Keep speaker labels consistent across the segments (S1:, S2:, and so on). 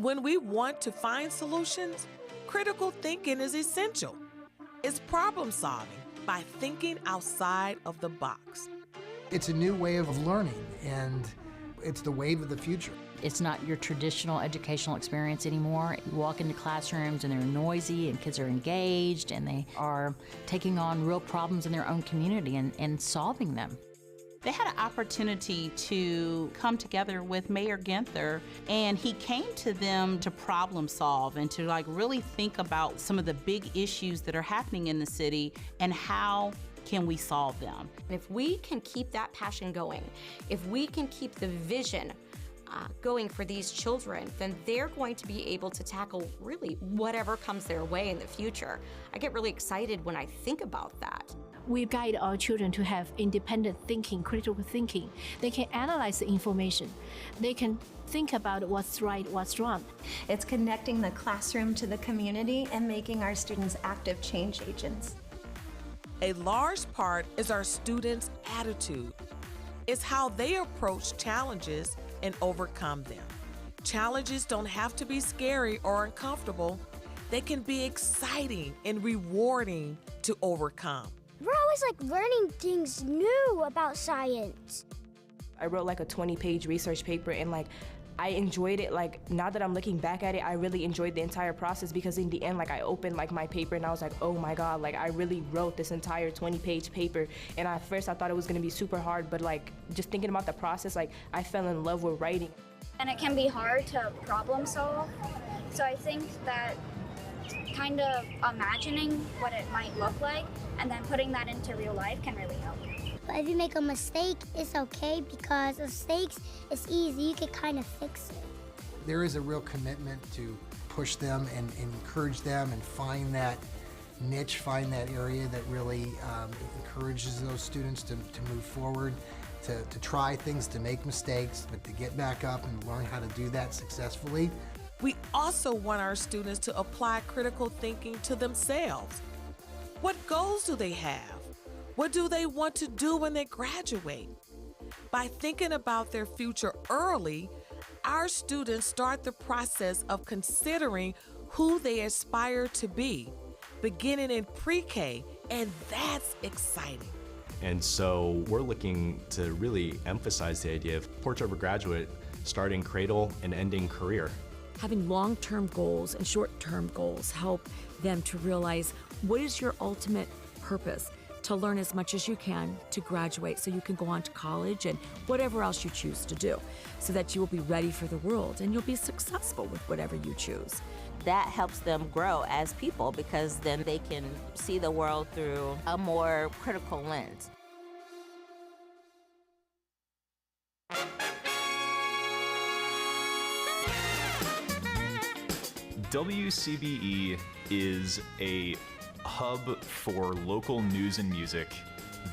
S1: When we want to find solutions, critical thinking is essential. It's problem solving by thinking outside of the box.
S2: It's a new way of learning, and it's the wave of the future.
S3: It's not your traditional educational experience anymore. You walk into classrooms and they're noisy and kids are engaged and they are taking on real problems in their own community and solving them.
S4: They had an opportunity to come together with Mayor Ginther, and he came to them to problem solve and to really think about some of the big issues that are happening in the city and how can we solve them.
S5: If we can keep that passion going, if we can keep the vision going for these children, then they're going to be able to tackle really whatever comes their way in the future. I get really excited when I think about that.
S6: We guide our children to have independent thinking, critical thinking. They can analyze the information. They can think about what's right, what's wrong.
S7: It's connecting the classroom to the community and making our students active change agents.
S1: A large part is our students' attitude. It's how they approach challenges and overcome them. Challenges don't have to be scary or uncomfortable. They can be exciting and rewarding to overcome.
S8: We're always learning things new about science.
S9: I wrote a 20-page research paper, and I enjoyed it. Now that I'm looking back at it, I really enjoyed the entire process, because in the end, I opened my paper and I was oh my God, I really wrote this entire 20-page paper. And at first I thought it was gonna be super hard, but just thinking about the process, I fell in love with writing.
S8: And it can be hard to problem solve. So I think that kind of imagining what it might look like and then putting that into real life can really help.
S10: But if you make a mistake, it's okay, because mistakes, it's easy. You can kind of fix it.
S2: There is a real commitment to push them and encourage them and find that niche, find that area that really encourages those students to move forward, to try things, to make mistakes, but to get back up and learn how to do that successfully.
S1: We also want our students to apply critical thinking to themselves. What goals do they have? What do they want to do when they graduate? By thinking about their future early, our students start the process of considering who they aspire to be, beginning in pre-K, and that's exciting.
S11: And so we're looking to really emphasize the idea of Porch Over Graduate starting cradle and ending career.
S12: Having long-term goals and short-term goals help them to realize what is your ultimate purpose, to learn as much as you can to graduate so you can go on to college and whatever else you choose to do, so that you will be ready for the world and you'll be successful with whatever you choose.
S4: That helps them grow as people, because then they can see the world through a more critical lens.
S13: WCBE is a hub for local news and music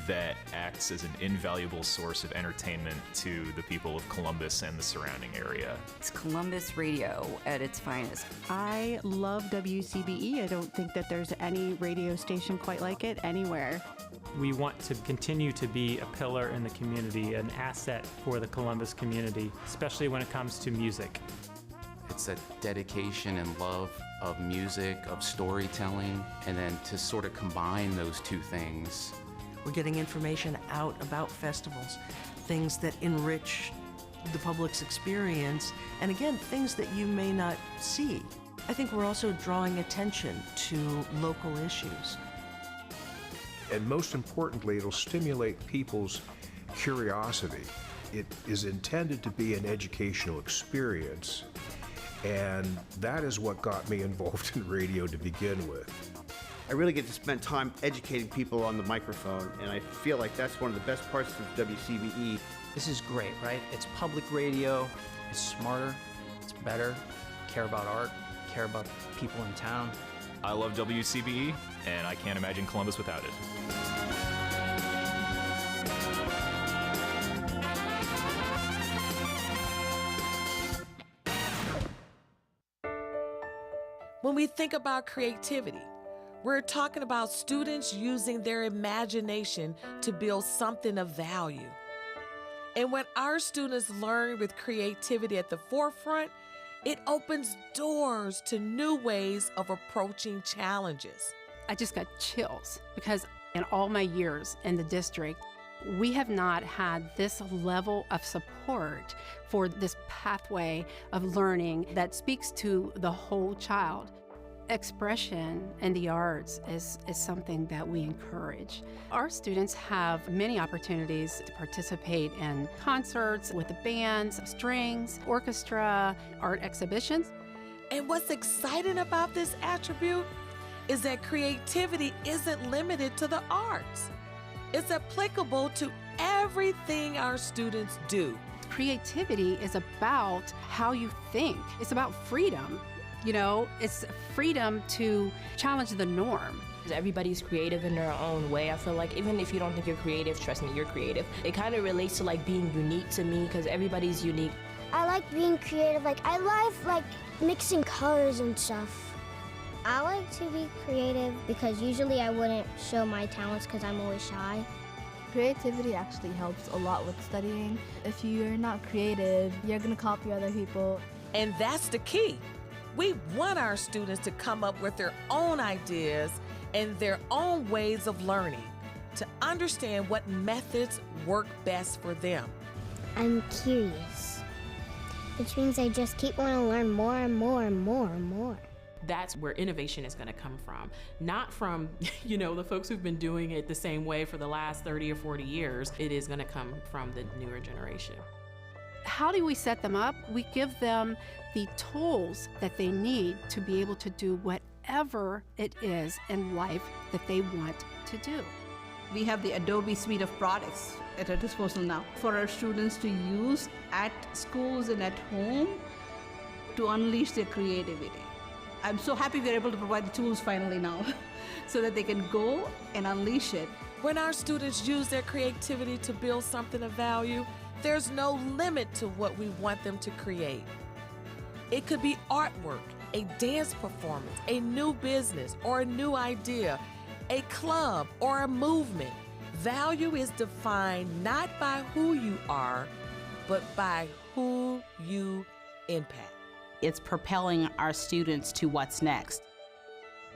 S13: that acts as an invaluable source of entertainment to the people of Columbus and the surrounding area.
S14: It's Columbus radio at its finest.
S15: I love WCBE. I don't think that there's any radio station quite like it anywhere.
S16: We want to continue to be a pillar in the community, an asset for the Columbus community, especially when it comes to music.
S17: It's a dedication and love of music, of storytelling, and then to sort of combine those two things.
S18: We're getting information out about festivals, things that enrich the public's experience, and again, things that you may not see. I think we're also drawing attention to local issues.
S19: And most importantly, it'll stimulate people's curiosity. It is intended to be an educational experience. And that is what got me involved in radio to begin with.
S20: I really get to spend time educating people on the microphone, and I feel like that's one of the best parts of WCBE.
S3: This is great, right? It's public radio, it's smarter, it's better, care about art, care about people in town.
S13: I love WCBE, and I can't imagine Columbus without it.
S1: When we think about creativity, we're talking about students using their imagination to build something of value. And when our students learn with creativity at the forefront, It opens doors to new ways of approaching challenges.
S21: I just got chills because in all my years in the district, we have not had this level of support for this pathway of learning that speaks to the whole child. Expression in the arts is something that we encourage. Our students have many opportunities to participate in concerts with the bands, strings, orchestra, art exhibitions.
S1: And what's exciting about this attribute is that creativity isn't limited to the arts. It's applicable to everything our students do.
S21: Creativity is about how you think. It's about freedom. You know, it's freedom to challenge the norm.
S9: Everybody's creative in their own way. I feel like even if you don't think you're creative, trust me, you're creative. It kind of relates to like being unique to me because everybody's unique.
S10: I like being creative. Like, I love like mixing colors and stuff. I like to be creative because usually I wouldn't show my talents because I'm always shy.
S22: Creativity actually helps a lot with studying. If you're not creative, you're gonna copy other people.
S1: And that's the key. We want our students to come up with their own ideas and their own ways of learning to understand what methods work best for them.
S10: I'm curious, which means I just keep wanting to learn more and more and more and more.
S23: That's where innovation is going to come from. Not from, the folks who've been doing it the same way for the last 30 or 40 years. It is going to come from the newer generation.
S21: How do we set them up? We give them the tools that they need to be able to do whatever it is in life that they want to do.
S24: We have the Adobe suite of products at our disposal now for our students to use at schools and at home to unleash their creativity. I'm so happy we're able to provide the tools finally now so that they can go and unleash it.
S1: When our students use their creativity to build something of value, there's no limit to what we want them to create. It could be artwork, a dance performance, a new business or a new idea, a club or a movement. Value is defined not by who you are, but by who you impact.
S4: It's propelling our students to what's next.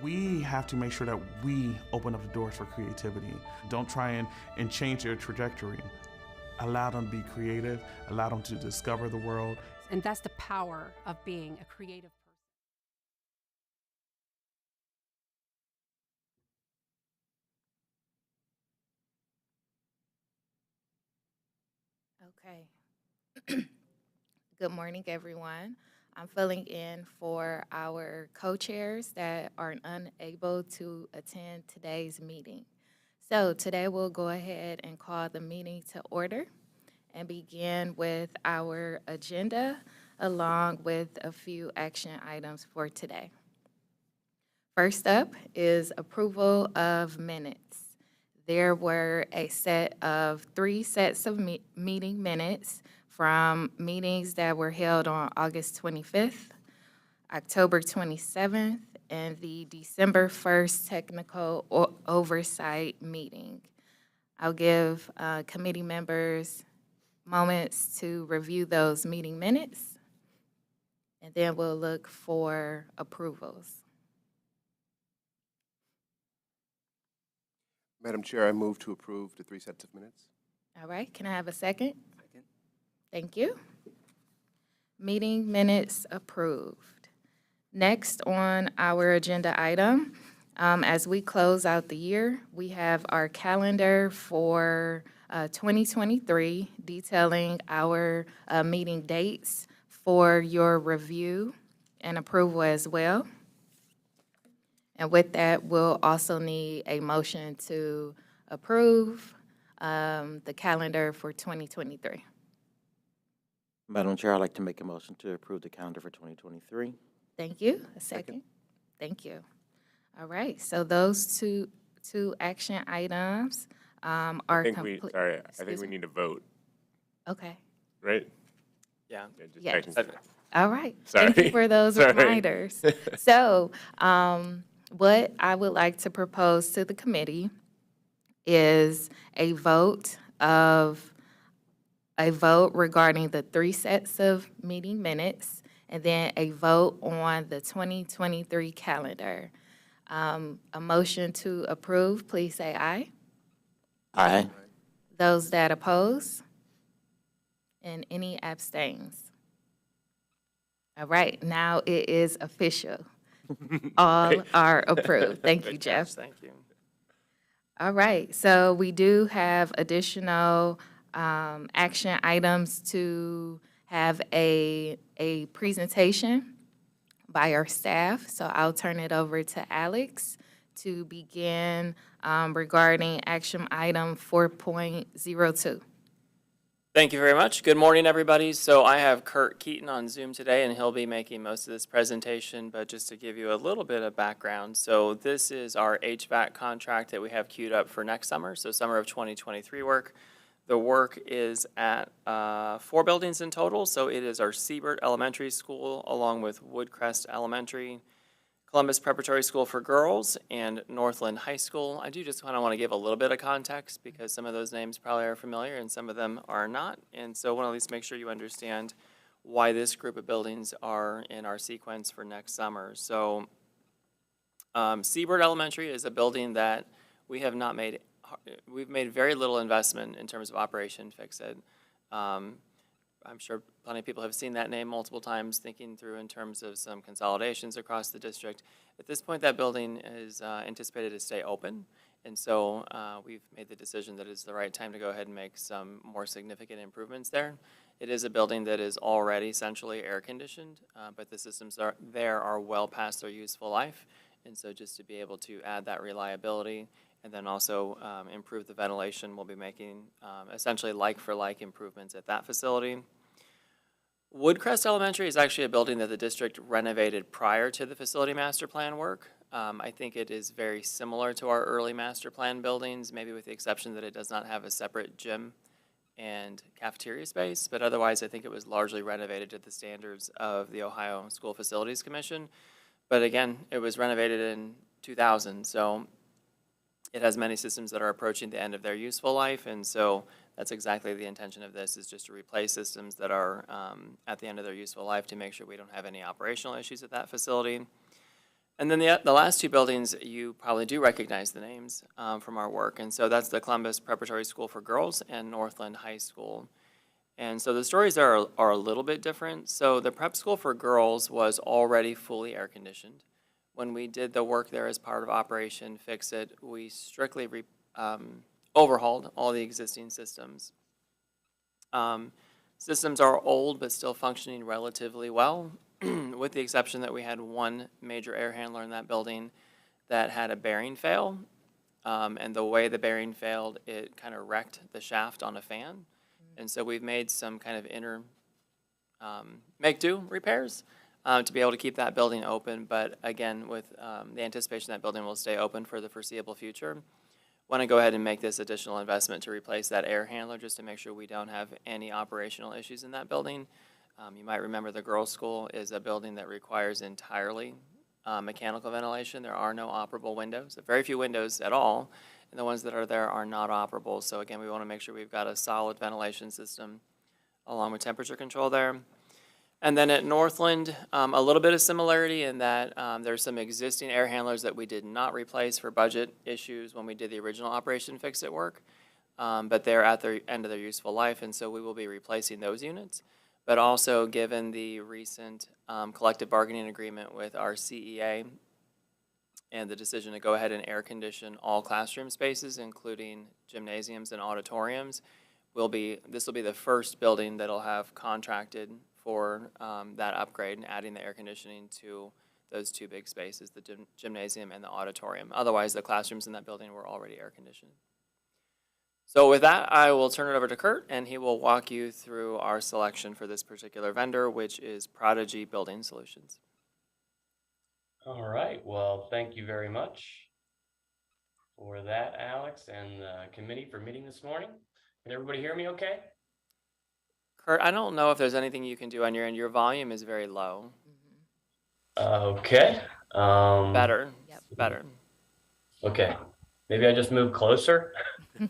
S25: We have to make sure that we open up the doors for creativity. Don't try and change their trajectory. Allow them to be creative, allow them to discover the world.
S21: And that's the power of being a creative
S26: person. Okay. Good morning, everyone. I'm filling in for our co-chairs that are unable to attend today's meeting. So today we'll go ahead and call the meeting to order and begin with our agenda along with a few action items for today. First up is approval of minutes. There were a set of 3 sets of meeting minutes from meetings that were held on August 25th, October 27th, and the December 1st technical oversight meeting. I'll give committee members moments to review those meeting minutes, and then we'll look for approvals.
S27: Madam Chair, I move to approve the 3 sets of minutes.
S26: All right, can I have a second? Second. Thank you. Meeting minutes approved. Next on our agenda item, as we close out the year, we have our calendar for 2023 detailing our meeting dates for your review and approval as well. And with that, we'll also need a motion to approve the calendar for 2023.
S28: Madam Chair, I'd like to make a motion to approve the calendar for 2023.
S26: Thank you. A second. Thank you. All right. So those two action items are complete.
S27: I think we need to vote.
S26: Okay.
S27: Right?
S28: Yeah.
S27: Just
S26: Yes.
S27: checking.
S26: All right.
S27: Sorry.
S26: Thank you for those reminders. So what I would like to propose to the committee is a vote regarding the 3 sets of meeting minutes and then a vote on the 2023 calendar. A motion to approve, please say aye.
S28: Aye.
S26: Those that oppose, and any abstains. All right, now it is official. All are approved. Thank you,
S2: Good
S26: Jeff.
S2: catch, thank you.
S26: All right, so we do have additional action items to have a presentation by our staff. So I'll turn it over to Alex to begin regarding action item 4.02.
S2: Thank you very much. Good morning, everybody. So I have Kurt Keaton on Zoom today, and he'll be making most of this presentation, but just to give you a little bit of background. So this is our HVAC contract that we have queued up for next summer, so summer of 2023 work. The work is at 4 buildings in total, so it is our Siebert Elementary School, along with Woodcrest Elementary, Columbus Preparatory School for Girls, and Northland High School. I do just kind of want to give a little bit of context because some of those names probably are familiar and some of them are not. And so I want to at least make sure you understand why this group of buildings are in our sequence for next summer. So Siebert Elementary is a building that we have not made, we've made very little investment in terms of Operation Fix-It. I'm sure plenty of people have seen that name multiple times, thinking through in terms of some consolidations across the district. At this point, that building is anticipated to stay open, and so we've made the decision that it's the right time to go ahead and make some more significant improvements there. It is a building that is already centrally air-conditioned, but the systems there are well past their useful life, and so just to be able to add that reliability and then also improve the ventilation, we'll be making essentially like-for-like improvements at that facility. Woodcrest Elementary is actually a building that the district renovated prior to the facility master plan work. I think it is very similar to our early master plan buildings, maybe with the exception that it does not have a separate gym and cafeteria space, but otherwise I think it was largely renovated to the standards of the Ohio School Facilities Commission. But again, it was renovated in 2000, so it has many systems that are approaching the end of their useful life, and so that's exactly the intention of this, is just to replace systems that are at the end of their useful life to make sure we don't have any operational issues at that facility. And then the last 2 buildings, you probably do recognize the names from our work, and so that's the Columbus Preparatory School for Girls and Northland High School. And so the stories are a little bit different. So the prep school for girls was already fully air-conditioned. When we did the work there as part of Operation Fix-It, we strictly overhauled all the existing systems. Systems are old but still functioning relatively well, with the exception that we had one major air handler in that building that had a bearing fail. And the way the bearing failed, it kind of wrecked the shaft on a fan. And so we've made some kind of make-do repairs to be able to keep that building open. But again, with the anticipation that building will stay open for the foreseeable future, want to go ahead and make this additional investment to replace that air handler just to make sure we don't have any operational issues in that building. You might remember the girls' school is a building that requires entirely mechanical ventilation. There are no operable windows, very few windows at all, and the ones that are there are not operable. So again, we want to make sure we've got a solid ventilation system along with temperature control there. And then at Northland, a little bit of similarity in that there's some existing air handlers that we did not replace for budget issues when we did the original Operation Fix-It work, but they're at the end of their useful life, and so we will be replacing those units. But also, given the recent collective bargaining agreement with our CEA and the decision to go ahead and air condition all classroom spaces, including gymnasiums and auditoriums, this will be the first building that'll have contracted for that upgrade and adding the air conditioning to those 2 big spaces, the gymnasium and the auditorium. Otherwise, the classrooms in that building were already air conditioned. So with that, I will turn it over to Kurt, and he will walk you through our selection for this particular vendor, which is Prodigy Building Solutions.
S5: All right, well, thank you very much for that, Alex, and the committee for meeting this morning. Can everybody hear me okay?
S2: Kurt, I don't know if there's anything you can do on your end. Your volume is very low.
S5: Okay.
S2: Better. Yep. Better.
S5: Okay. Maybe I just move closer. All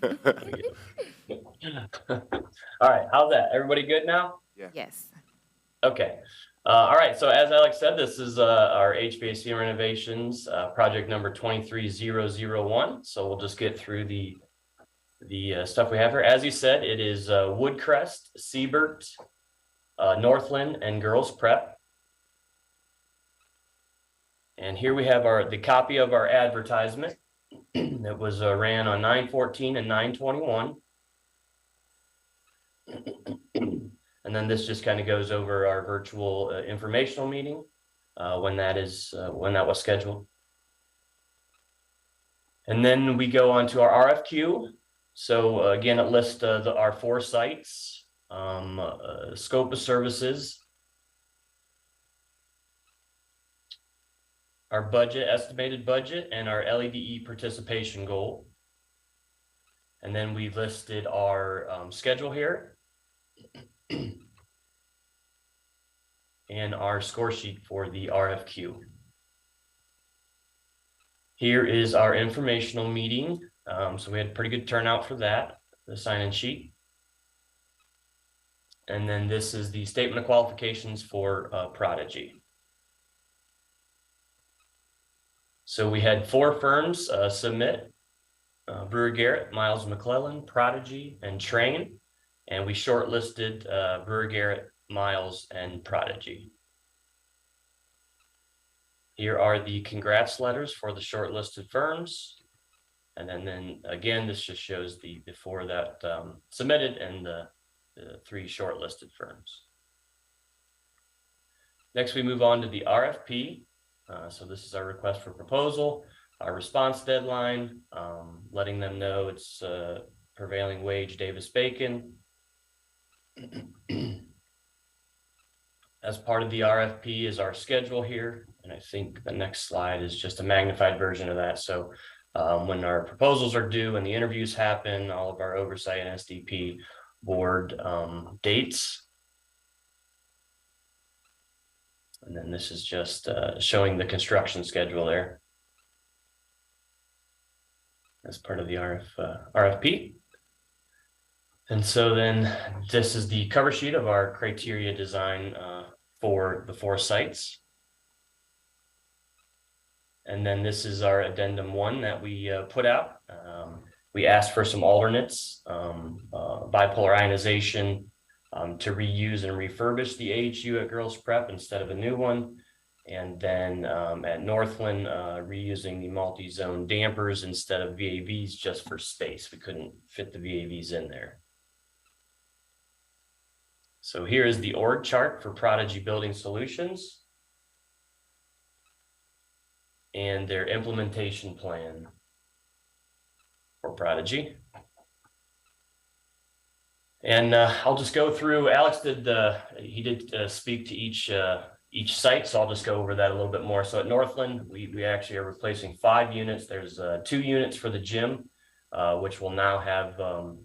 S5: right. How's that? Everybody good now?
S26: Yeah. Yes.
S5: Okay. All right, so as Alex said, this is our HVAC renovations, project number 23001. So we'll just get through the stuff we have here. As you said, it is Woodcrest, Siebert, Northland, and Girls Prep. And here we have the copy of our advertisement. It was ran on 9/14 and 9/21. And then this just kind of goes over our virtual informational meeting when that was scheduled. And then we go on to our RFQ. So again, it lists our 4 sites, scope of services, our budget, estimated budget, and our LEDE participation goal. And then we listed our schedule here and our score sheet for the RFQ. Here is our informational meeting. So we had pretty good turnout for that, the sign-in sheet. And then this is the statement of qualifications for Prodigy. So we had 4 firms submit, Brewer Garrett, Miles McClellan, Prodigy, and Train. And we shortlisted Brewer Garrett, Miles, and Prodigy. Here are the congrats letters for the shortlisted firms. And then again, this just shows the 4 that submitted and the 3 shortlisted firms. Next, we move on to the RFP. So this is our request for proposal, our response deadline, letting them know it's prevailing wage Davis-Bacon. As part of the RFP is our schedule here. And I think the next slide is just a magnified version of that. So when our proposals are due and the interviews happen, all of our oversight and Nsdp board dates. And then this is just showing the construction schedule there as part of the RFP. And so then this is the cover sheet of our criteria design for the 4 sites. And then this is our addendum 1 that we put out. We asked for some alternates, bipolar ionization, to reuse and refurbish the AHU at Girls Prep instead of a new one. And then at Northland, reusing the multi-zone dampers instead of VAVs just for space. We couldn't fit the VAVs in there. So here is the org chart for Prodigy Building Solutions and their implementation plan for Prodigy. And I'll just go through. Alex did speak to each site, so I'll just go over that a little bit more. So at Northland, we actually are replacing 5 units. There's 2 units for the gym, which will now have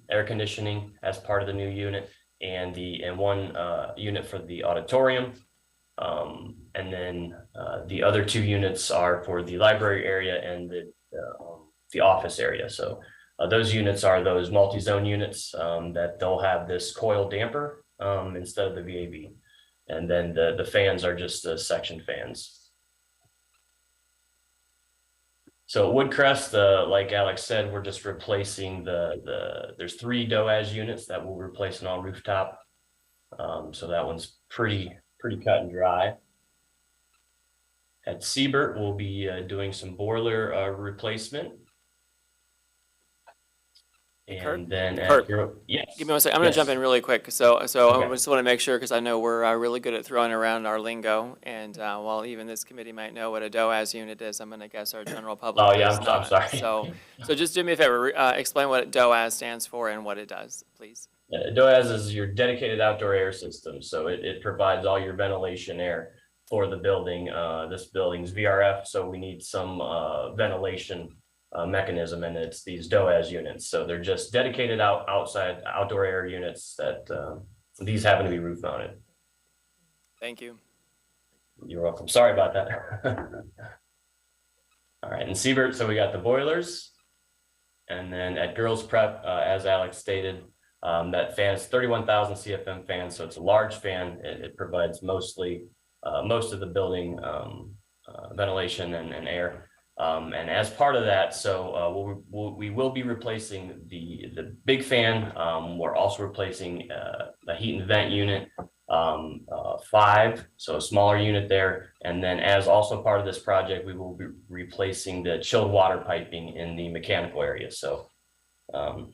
S5: air conditioning as part of the new unit, and 1 unit for the auditorium. And then the other 2 units are for the library area and the office area. So those units are those multi-zone units that they'll have this coil damper instead of the VAV. And then the fans are just the section fans. So at Woodcrest, like Alex said, we're just replacing there's 3 DOAS units that we'll replace in all rooftop. So that one's pretty cut and dry. At Siebert, we'll be doing some boiler replacement. And then
S2: Kurt,
S5: yes.
S2: Give me 1 second. I'm going to jump in really quick. So okay. I just want to make sure, because I know we're really good at throwing around our lingo. And while even this committee might know what a DOAS unit is, I'm going to guess our general public
S5: is not. I'm
S2: sorry. So just do me a favor, explain what DOAS stands for and what it does, please.
S5: DOAS is your dedicated outdoor air system. So it provides all your ventilation air for the building. This building's VRF, so we need some ventilation mechanism, and it's these DOAS units. So they're just dedicated outside outdoor air units that these happen to be roof mounted.
S2: Thank you.
S5: You're welcome. Sorry about that. All right, in Siebert, so we got the boilers. And then at Girls Prep, as Alex stated, that fan is 31,000 CFM fan, so it's a large fan. It provides mostly most of the building ventilation and air. And as part of that, so we will be replacing the big fan. We're also replacing the heat and vent unit, 5, so a smaller unit there. And then as also part of this project, we will be replacing the chilled water piping in the mechanical area. So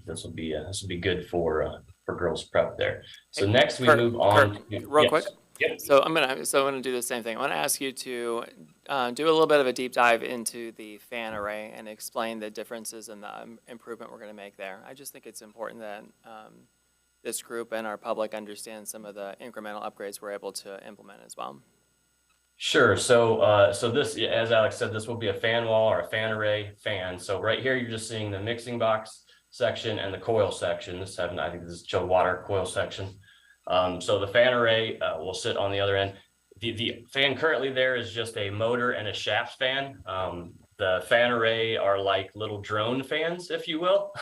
S5: this will be good for girls prep there. So next we move on.
S2: Real quick.
S5: Yep.
S2: So I'm gonna do the same thing. I want to ask you to do a little bit of a deep dive into the fan array and explain the differences and the improvement we're going to make there. I just think it's important that this group and our public understand some of the incremental upgrades we're able to implement as well.
S5: Sure. So this, as Alex said, this will be a fan wall or a fan array fan. So right here, you're just seeing the mixing box section and the coil section. I think this is chilled water coil section. So the fan array will sit on the other end. The fan currently there is just a motor and a shaft fan. The fan array are like little drone fans, if you will.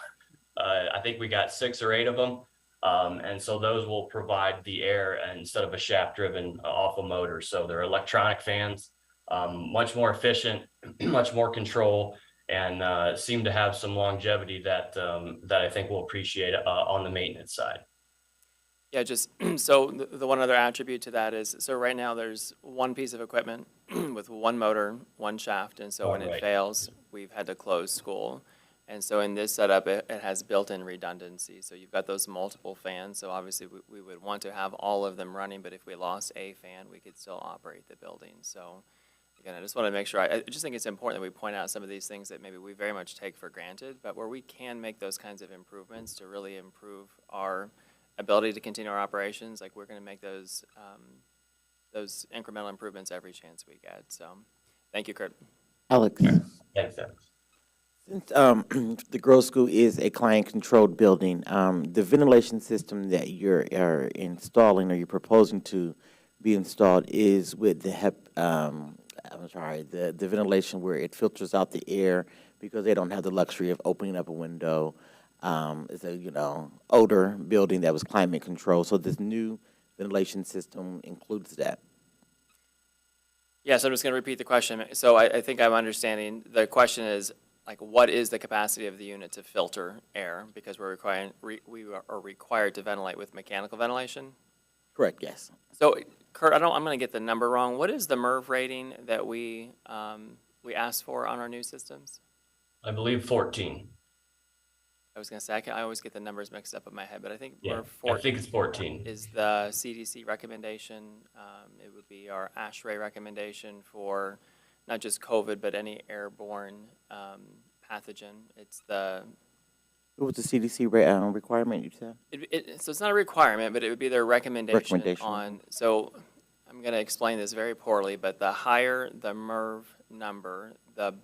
S5: I think we got 6 or 8 of them. And so those will provide the air instead of a shaft driven off a motor. So they're electronic fans, much more efficient, much more control, and seem to have some longevity that I think we'll appreciate on the maintenance side.
S2: Yeah, just so the one other attribute to that is, so right now there's one piece of equipment with one motor, one shaft, and so when it fails, we've had to close school. And so in this setup, it has built-in redundancy. So you've got those multiple fans. So obviously we would want to have all of them running, but if we lost a fan, we could still operate the building. So again, I just want to make sure, I just think it's important that we point out some of these things that maybe we very much take for granted, but where we can make those kinds of improvements to really improve our ability to continue our operations, like we're going to make those incremental improvements every chance we get. So thank you, Kurt.
S28: Alex.
S5: Thanks, Alex.
S28: Since the Grove School is a client-controlled building, the ventilation system that you're installing or you're proposing to be installed is with the the ventilation where it filters out the air because they don't have the luxury of opening up a window. It's a older building that was climate controlled, so this new ventilation system includes that.
S2: Yes, I'm just going to repeat the question. So I think I'm understanding. The question is, like, what is the capacity of the unit to filter air? Because we are required to ventilate with mechanical ventilation?
S28: Correct, yes.
S2: So, Kurt, I'm going to get the number wrong. What is the MERV rating that we asked for on our new systems?
S5: I believe 14.
S2: I was going to say, I always get the numbers mixed up in my head, but I think
S5: Yeah,
S2: MERV 14
S5: I think it's 14.
S2: is the CDC recommendation. It would be our ASHRAE recommendation for not just COVID, but any airborne pathogen. It's the...
S28: What was the CDC requirement you said?
S2: So it's not a requirement, but it would be their recommendation on... So I'm going to explain this very poorly, but the higher the MERV number, the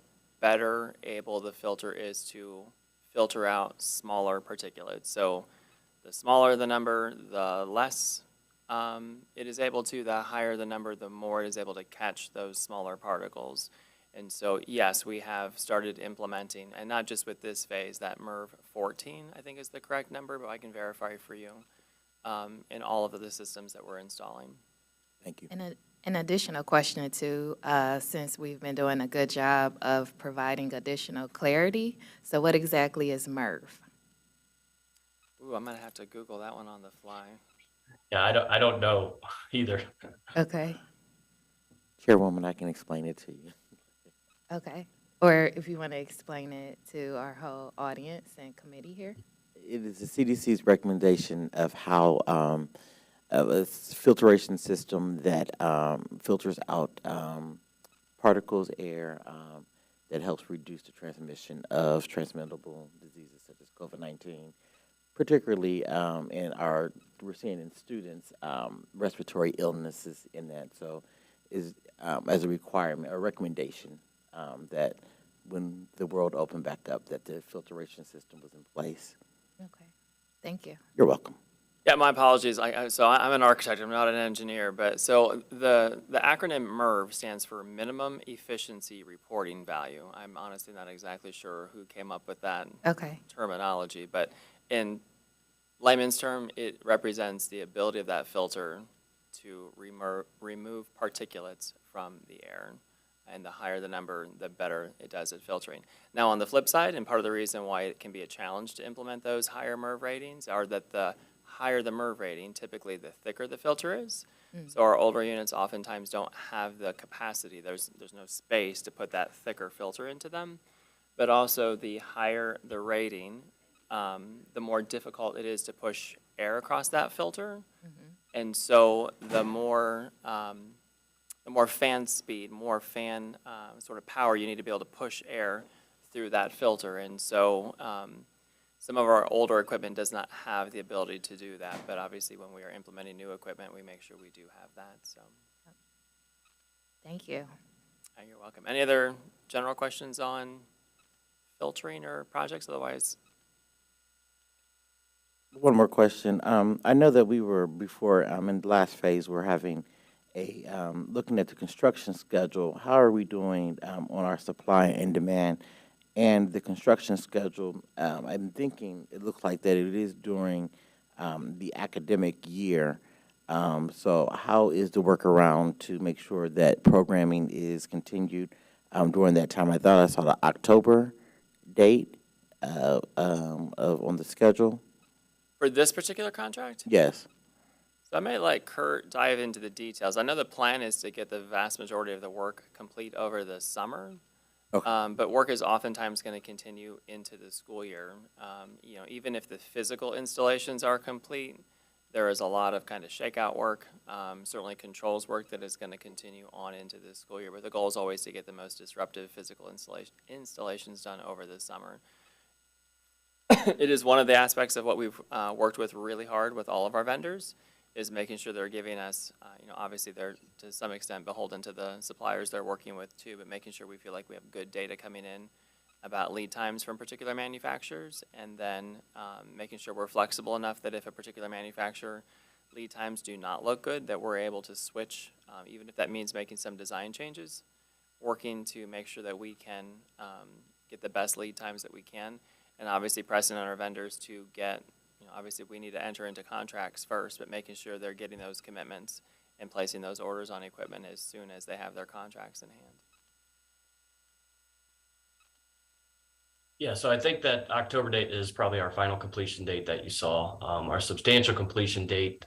S2: better able the filter is to filter out smaller particulates. So the smaller the number, the less it is able to, the higher the number, the more it is able to catch those smaller particles. And so, yes, we have started implementing, and not just with this phase, that MERV 14, I think is the correct number, but I can verify for you, in all of the systems that we're installing.
S28: Thank you.
S26: And an additional question or two, since we've been doing a good job of providing additional clarity, so what exactly is MERV?
S2: Ooh, I'm going to have to Google that one on the fly.
S5: Yeah, I don't know either.
S26: Okay.
S28: Chairwoman, I can explain it to you.
S26: Okay. Or if you want to explain it to our whole audience and committee here.
S28: It is the CDC's recommendation of how a filtration system that filters out particles, air, that helps reduce the transmission of transmittable diseases such as COVID-19, particularly we're seeing in students respiratory illnesses in that. So is as a requirement, a recommendation that when the world opened back up, that the filtration system was in place.
S26: Okay. Thank you.
S28: You're welcome.
S2: Yeah, my apologies. So I'm an architect. I'm not an engineer. But so the acronym MERV stands for Minimum Efficiency Reporting Value. I'm honestly not exactly sure who came up with that terminology. But in layman's term, it represents the ability of that filter to remove particulates from the air. And the higher the number, the better it does at filtering. Now, on the flip side, and part of the reason why it can be a challenge to implement those higher MERV ratings are that the higher the MERV rating, typically the thicker the filter is. So our older units oftentimes don't have the capacity. There's no space to put that thicker filter into them. But also, the higher the rating, the more difficult it is to push air across that filter. And so the more fan speed, more fan sort of power you need to be able to push air through that filter. And so some of our older equipment does not have the ability to do that, but obviously when we are implementing new equipment, we make sure we do have that. So,
S26: Thank you.
S2: You're welcome. Any other general questions on filtering or projects? Otherwise,
S28: One more question. I know that we were before in the last phase, we're having a looking at the construction schedule. How are we doing on our supply and demand and the construction schedule? I'm thinking it looks like that it is during the academic year. So how is the workaround to make sure that programming is continued during that time? I thought I saw the October date on the schedule.
S2: for this particular contract?
S28: Yes.
S2: So I may let Kurt dive into the details. I know the plan is to get the vast majority of the work complete over the summer.
S28: Okay.
S2: But work is oftentimes going to continue into the school year. Even if the physical installations are complete, there is a lot of kind of shakeout work, certainly controls work that is going to continue on into the school year. But the goal is always to get the most disruptive physical installations done over the summer. It is one of the aspects of what we've worked with really hard with all of our vendors, is making sure they're giving us, obviously they're to some extent beholden to the suppliers they're working with too, but making sure we feel like we have good data coming in about lead times from particular manufacturers, and then making sure we're flexible enough that if a particular manufacturer lead times do not look good, that we're able to switch, even if that means making some design changes, working to make sure that we can get the best lead times that we can, and obviously pressing on our vendors to get, obviously we need to enter into contracts first, but making sure they're getting those commitments and placing those orders on equipment as soon as they have their contracts in hand.
S5: Yeah, so I think that October date is probably our final completion date that you saw. Our substantial completion date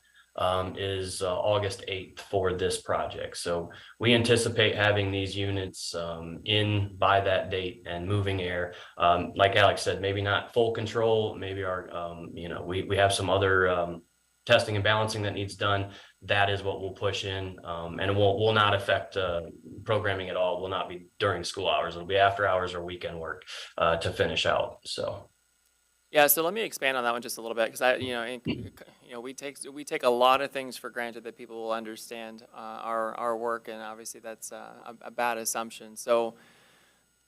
S5: is August 8th for this project. So we anticipate having these units in by that date and moving air. Like Alex said, maybe not full control, maybe our, we have some other testing and balancing that needs done. That is what we'll push in, and it will not affect programming at all. It will not be during school hours. It'll be after hours or weekend work to finish out. So.
S2: Yeah, so let me expand on that one just a little bit, because we take a lot of things for granted that people will understand our work, and obviously that's a bad assumption. So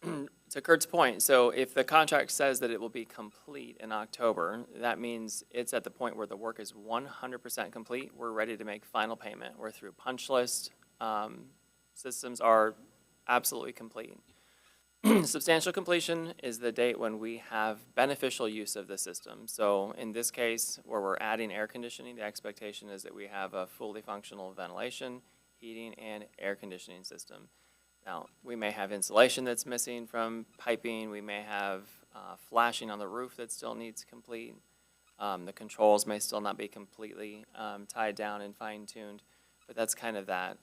S2: to Kurt's point, so if the contract says that it will be complete in October, that means it's at the point where the work is 100% complete. We're ready to make final payment. We're through punch list. Systems are absolutely complete. Substantial completion is the date when we have beneficial use of the system. So in this case, where we're adding air conditioning, the expectation is that we have a fully functional ventilation, heating, and air conditioning system. Now, we may have insulation that's missing from piping. We may have flashing on the roof that still needs complete. The controls may still not be completely tied down and fine-tuned, but that's kind of that.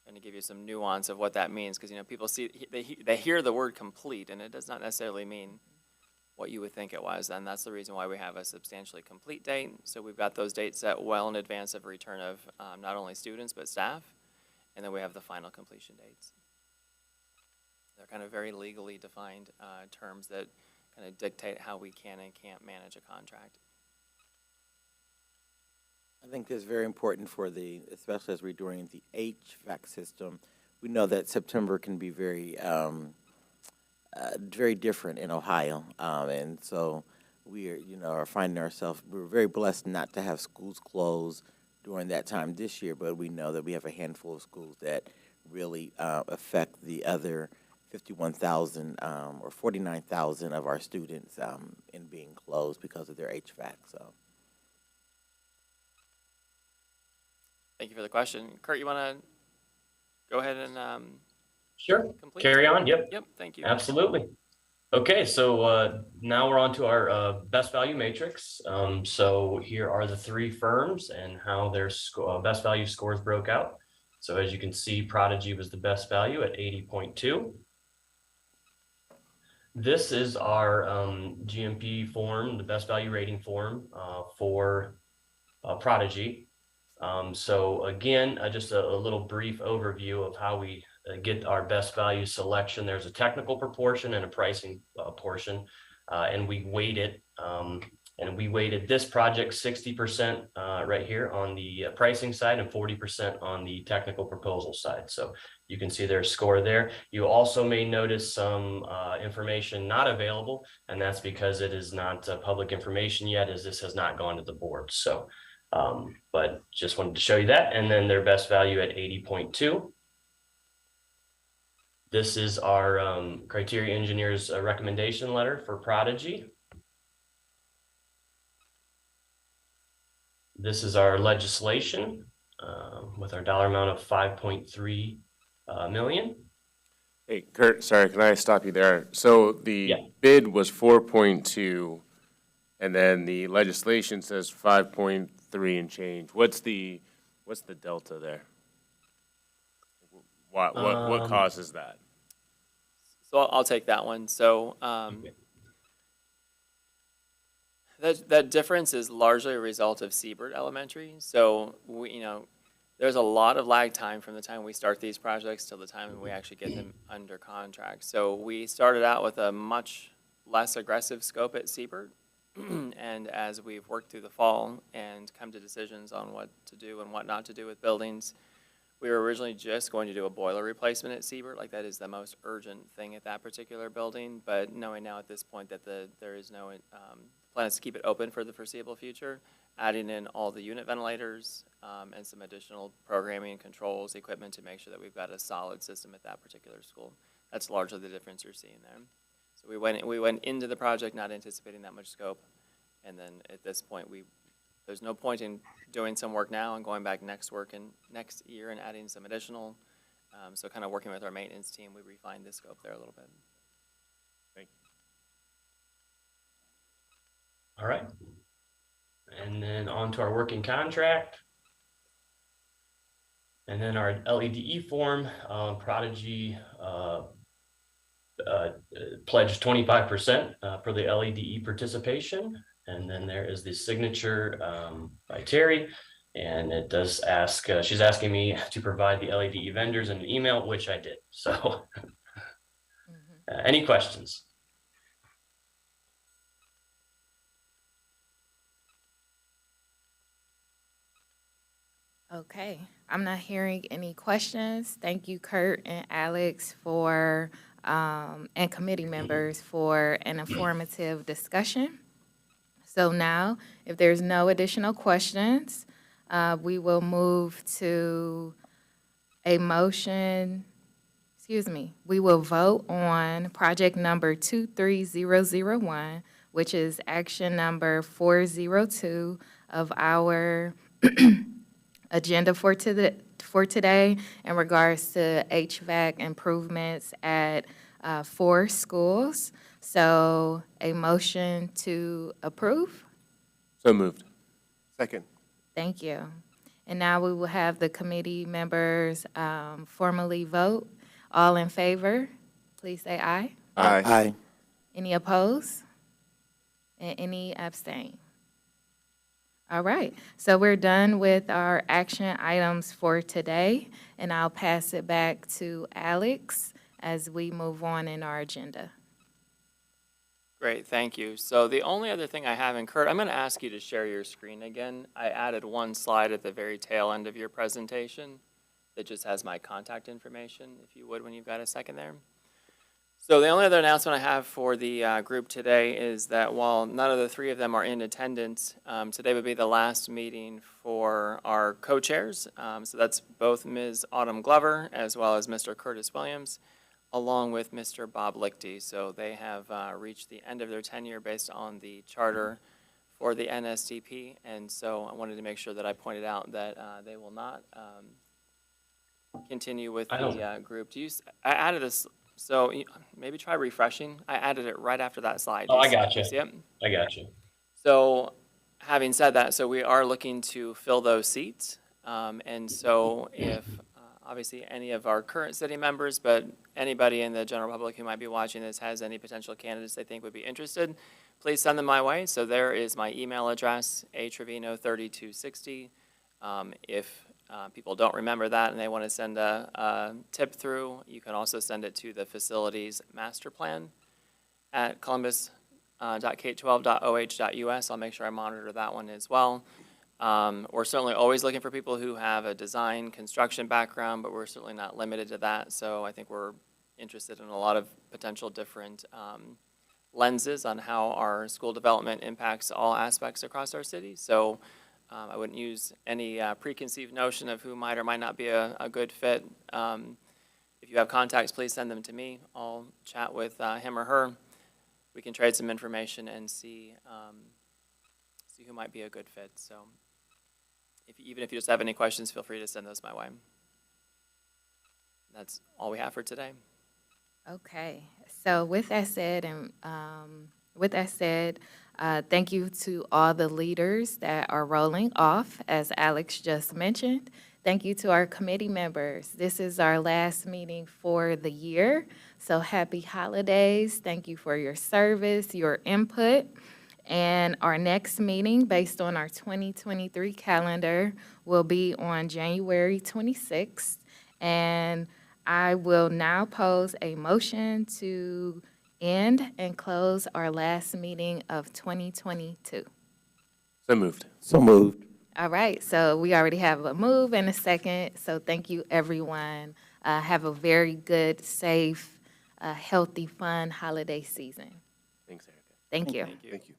S2: Going to give you some nuance of what that means, because people they hear the word complete, and it does not necessarily mean what you would think it was, and that's the reason why we have a substantially complete date. So we've got those dates set well in advance of return of not only students but staff, and then we have the final completion dates. They're kind of very legally defined terms that kind of dictate how we can and can't manage a contract.
S28: I think it's very important especially as we're doing the HVAC system. We know that September can be very, very different in Ohio, and so we are finding ourselves. We're very blessed not to have schools closed during that time this year, but we know that we have a handful of schools that really affect the other 51,000 or 49,000 of our students in being closed because of their HVAC. So.
S2: Thank you for the question. Kurt, you want to go ahead and
S5: Sure.
S2: complete?
S5: Carry on. Yep.
S2: Yep. Thank you.
S5: Absolutely. Okay, so now we're on to our best value matrix. So here are the three firms and how their best value scores broke out. So as you can see, Prodigy was the best value at 80.2. This is our GMP form, the best value rating form for Prodigy. So again, just a little brief overview of how we get our best value selection. There's a technical proportion and a pricing portion, and we weighted this project 60% right here on the pricing side and 40% on the technical proposal side. So you can see their score there. You also may notice some information not available, and that's because it is not public information yet, as this has not gone to the board. So, but just wanted to show you that. And then their best value at 80.2. This is our criteria engineer's recommendation letter for Prodigy. This is our legislation with our dollar amount of 5.3 million.
S27: Hey, Kurt, sorry, can I stop you there? So the bid was 4.2, and then the legislation says 5.3 and change. What's the delta there? What causes that?
S2: So I'll take that one. So that difference is largely a result of Siebert Elementary. So there's a lot of lag time from the time we start these projects till the time we actually get them under contract. So we started out with a much less aggressive scope at Siebert. And as we've worked through the fall and come to decisions on what to do and what not to do with buildings, we were originally just going to do a boiler replacement at Siebert, like that is the most urgent thing at that particular building. But knowing now at this point that there is no plans to keep it open for the foreseeable future, adding in all the unit ventilators and some additional programming and controls equipment to make sure that we've got a solid system at that particular school. That's largely the difference you're seeing there. So we went into the project not anticipating that much scope, and then at this point there's no point in doing some work now and going back next year and adding some additional. So kind of working with our maintenance team, we refined the scope there a little bit.
S27: Thank you.
S5: All right. And then on to our working contract. And then our LEDE form, Prodigy pledged 25% for the LEDE participation. And then there is the signature by Terry. And it does ask, she's asking me to provide the LEDE vendors in an email, which I did. So any questions?
S26: Okay, I'm not hearing any questions. Thank you, Kurt and Alex, for and committee members for an informative discussion. So now, if there's no additional questions, we will move to a motion. We will vote on project number 23001, which is action number 402 of our agenda for today in regards to HVAC improvements at 4 schools. So a motion to approve.
S27: So moved. Second.
S26: Thank you. And now we will have the committee members formally vote. All in favor, please say aye.
S27: Aye.
S28: Aye.
S26: Any opposed? And any abstain? All right, so we're done with our action items for today, and I'll pass it back to Alex as we move on in our agenda.
S2: Great, thank you. So the only other thing I have, and Kurt, I'm going to ask you to share your screen again. I added one slide at the very tail end of your presentation that just has my contact information, if you would, when you've got a second there. So the only other announcement I have for the group today is that while none of the three of them are in attendance, today would be the last meeting for our co-chairs. So that's both Ms. Autumn Glover as well as Mr. Curtis Williams, along with Mr. Bob Lichty. So they have reached the end of their tenure based on the charter for the Nsdp, and so I wanted to make sure that I pointed out that they will not continue with the group. I added this, so maybe try refreshing. I added it right after that slide.
S5: Oh, I got
S2: Do
S5: you.
S2: you see it?
S5: I got you.
S2: So, having said that, so we are looking to fill those seats, and so if obviously any of our current city members, but anybody in the general public who might be watching this has any potential candidates they think would be interested, please send them my way. So there is my email address, atrevino3260. If people don't remember that and they want to send a tip through, you can also send it to the facilities master plan at columbus.k12.oh.us. I'll make sure I monitor that one as well. We're certainly always looking for people who have a design construction background, but we're certainly not limited to that. So I think we're interested in a lot of potential different lenses on how our school development impacts all aspects across our city. So I wouldn't use any preconceived notion of who might or might not be a good fit. If you have contacts, please send them to me. I'll chat with him or her. We can trade some information and see who might be a good fit. So even if you just have any questions, feel free to send those my way. That's all we have for today.
S26: Okay, so with that said, thank you to all the leaders that are rolling off, as Alex just mentioned. Thank you to our committee members. This is our last meeting for the year, so happy holidays. Thank you for your service, your input. And our next meeting, based on our 2023 calendar, will be on January 26th. And I will now pose a motion to end and close our last meeting of 2022.
S27: So moved.
S28: So moved.
S26: All right, so we already have a move and a second. So thank you, everyone. Have a very good, safe, healthy, fun holiday season.
S27: Thanks, Erica.
S26: Thank you.
S27: Thank you.